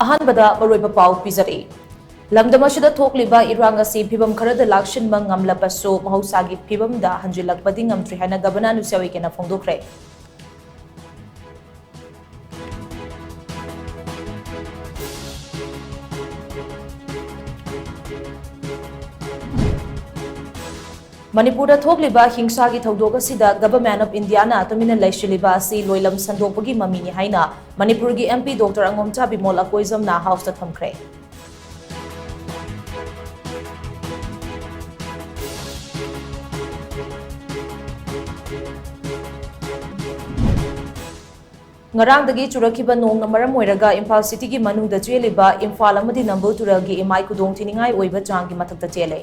अहानबदा मरोइबा पाउ पिजरी लमदमसिदा थोकलिबा इरांग असि फिबम Khardah लाक्सिनबा ngamlapassu mahusagi फिबमदा हंजिलकपदि ngamtri हाना गबना नुसयाविकेना फोंदोखरे मणिपुर थोकलिबा हिंसागी थौदोक असिदा गवर्नमेंट ऑफ इंडिया ना तुमिना लैशिलिबा असि लोइलम संदोकपगी ममीनि हाइना मणिपुर की एमपी डॉक्टर अंगोमचा बिमोल अकोइजम ना house थमखरे ngarangdagi churakhiba nongna maram oiraga Imphal City gi manungda cheliba Imphal amadi Nambu Tural gi imai kudong thiningai oiba changgi mathakta chele